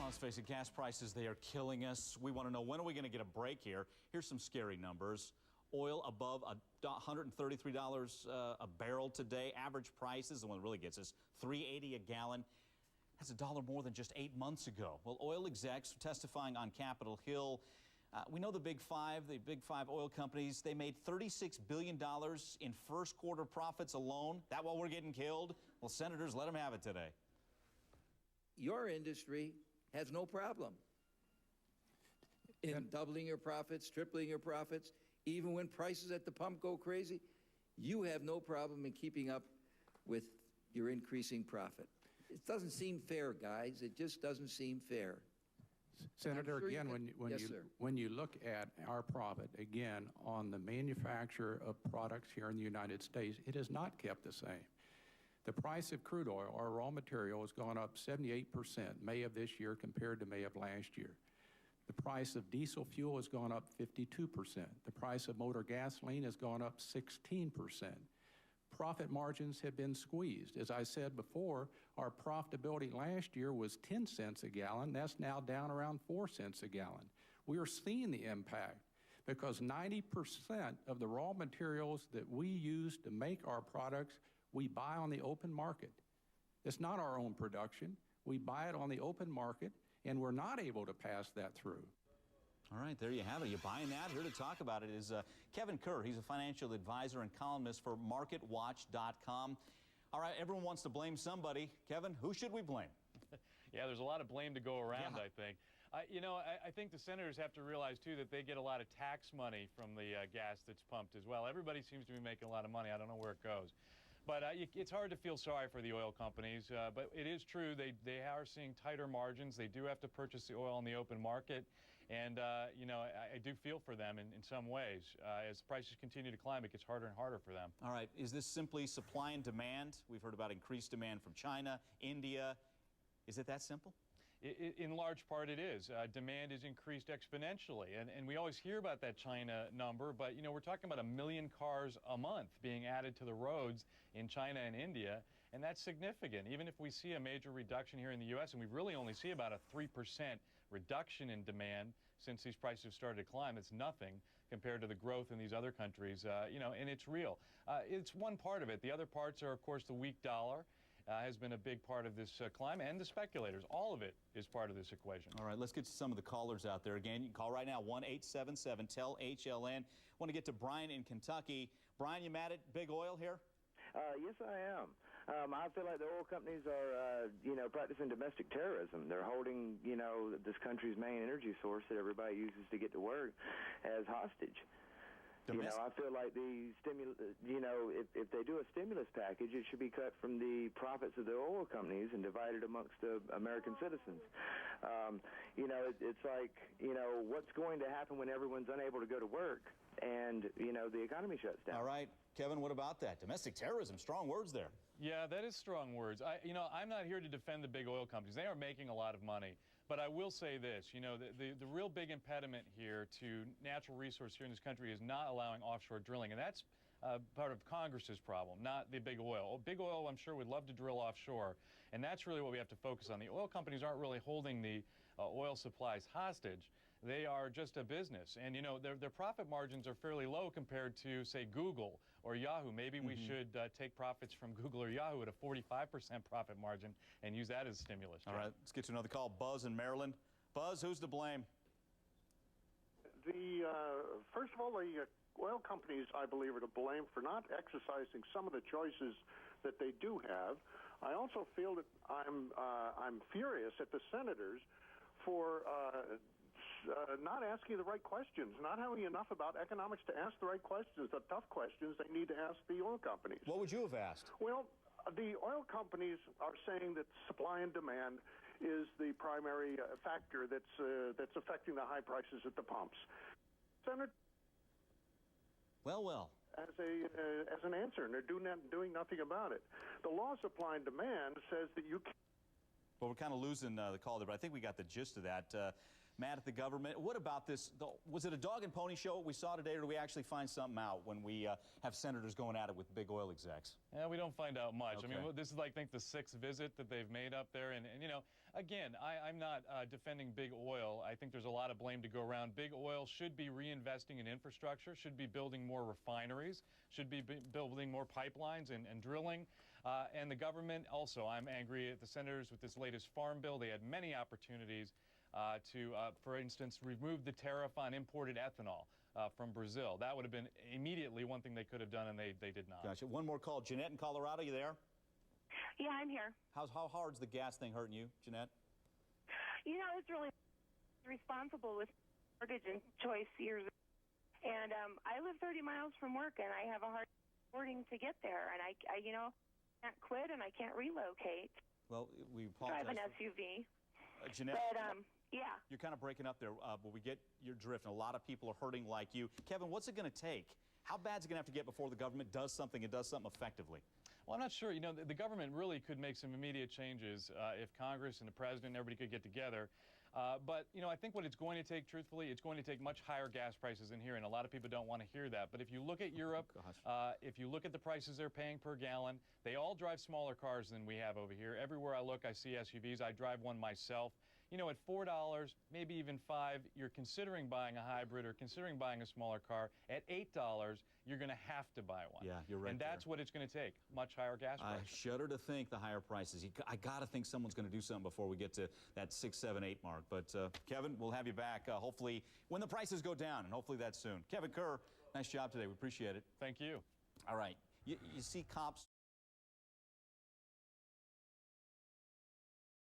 let's face it, gas prices, they are killing us. We want to know, when are we going to get a break here? Here's some scary numbers. Oil above $133 a barrel today. Average prices, the one that really gets us, $3.80 a gallon. That's $1 more than just 8 months ago. Well, oil execs testifying on Capitol Hill. We know the big five oil companies, they made $36 billion in first quarter profits alone. That while we're getting killed? Well, senators, let them have it today. Your industry has no problem in doubling your profits, tripling your profits. Even when prices at the pump go crazy, you have no problem in keeping up with your increasing profit. It doesn't seem fair, guys. It just doesn't seem fair. Senator, sure again, when you look at our profit, again, on the manufacture of products here in the United States, it has not kept the same. The price of crude oil, our raw material, has gone up 78% May of this year compared to May of last year. The price of diesel fuel has gone up 52%. The price of motor gasoline has gone up 16%. Profit margins have been squeezed. As I said before, our profitability last year was 10 cents a gallon. That's now down around 4 cents a gallon. We are seeing the impact because 90% of the raw materials that we use to make our products, we buy on the open market. It's not our own production. We buy it on the open market, and we're not able to pass that through. All right, there you have it. Are you buying that? Here to talk about it is Kevin Kerr. He's a financial advisor and columnist for MarketWatch.com. All right, everyone wants to blame somebody. Kevin, who should we blame? Yeah, there's a lot of blame to go around, I think. I think the senators have to realize, too, that they get a lot of tax money from the gas that's pumped as well. Everybody seems to be making a lot of money. I don't know where it goes. But it's hard to feel sorry for the oil companies, but it is true they are seeing tighter margins. They do have to purchase the oil on the open market, and I do feel for them in some ways. As prices continue to climb, it gets harder and harder for them. All right, is this simply supply and demand? We've heard about increased demand from China, India. Is it that simple? In large part, it is. Demand is increased exponentially, and we always hear about that China number, but we're talking about 1 million cars a month being added to the roads in China and India, and that's significant. Even if we see a major reduction here in the U.S., and we really only see about a 3% reduction in demand since these prices have started to climb, it's nothing compared to the growth in these other countries, and it's real. It's one part of it. The other parts are, of course, the weak dollar. Has been a big part of this climb, and the speculators. All of it is part of this equation. All right, let's get to some of the callers out there. Again, you can call right now, 1-877-TEL-HLN. Want to get to Brian in Kentucky. Brian, you mad at big oil here? Yes, I am. I feel like the oil companies are, practicing domestic terrorism. They're holding, this country's main energy source that everybody uses to get to work as hostage. I feel like the stimulus, if they do a stimulus package, it should be cut from the profits of the oil companies and divided amongst the American citizens. It's like, what's going to happen when everyone's unable to go to work and, the economy shuts down? All right. Kevin, what about that? Domestic terrorism, strong words there. Yeah, that is strong words. I'm not here to defend the big oil companies. They are making a lot of money. But I will say this, the real big impediment here to natural resource here in this country is not allowing offshore drilling. And that's part of Congress's problem, not the big oil. Big oil, I'm sure, would love to drill offshore. And that's really what we have to focus on. The oil companies aren't really holding the oil supplies hostage. They are just a business. And, their profit margins are fairly low compared to, say, Google or Yahoo. Maybe we should take profits from Google or Yahoo at a 45% profit margin and use that as a stimulus. All right, let's get to another call. Buzz in Maryland. Buzz, who's to blame? First of all, the oil companies, I believe, are to blame for not exercising some of the choices that they do have. I also feel that I'm furious at the senators for not asking the right questions, not having enough about economics to ask the right questions, the tough questions they need to ask the oil companies. What would you have asked? Well, the oil companies are saying that supply and demand is the primary factor that's affecting the high prices at the pumps. Senator, well. As an answer, and they're doing nothing about it. The law of supply and demand says that you can't. Well, we're kind of losing the call there, but I think we got the gist of that. mad at the government. What about this? Was it a dog and pony show we saw today, or do we actually find something out when we have senators going at it with big oil execs? Yeah, we don't find out much. Okay. I mean, this is like, I think, the 6th visit that they've made up there. And you know, again, I'm not defending big oil. I think there's a lot of blame to go around. Big oil should be reinvesting in infrastructure, should be building more refineries, should be building more pipelines and drilling. And the government also, I'm angry at the senators with this latest farm bill. They had many opportunities to, for instance, remove the tariff on imported ethanol from Brazil. That would have been immediately one thing they could have done, and they did not. Gotcha. One more call. Jeanette in Colorado, you there? Yeah, I'm here. How hard's the gas thing hurting you, Jeanette? You know, it's really responsible with mortgage and choice years. And I live 30 miles from work, and I have a hard time affording to get there. And I you know, can't quit, and I can't relocate. Well, we apologize. Drive an SUV. Jeanette, But, yeah. you're kind of breaking up there, but we get your drift, and a lot of people are hurting like you. Kevin, what's it going to take? How bad is it going to have to get before the government does something and does something effectively? Well, I'm not sure. You know, the government really could make some immediate changes if Congress and the president and everybody could get together. But, you know, I think what it's going to take, truthfully, it's going to take much higher gas prices in here, and a lot of people don't want to hear that. But if you look at Europe, if you look at the prices they're paying per gallon, they all drive smaller cars than we have over here. Everywhere I look, I see SUVs. I drive one myself. You know, at $4, maybe even $5, you're considering buying a hybrid or considering buying a smaller car. At $8, you're going to have to to buy one. Yeah, you're right. And that's what it's going to take, much higher gas prices. I shudder to think the higher prices. I got to think someone's going to do something before we get to that 6, 7, 8 mark. But Kevin, we'll have you back hopefully when the prices go down, and hopefully that's soon. Kevin Kerr, nice job today. We appreciate it. Thank you. All right. You see cops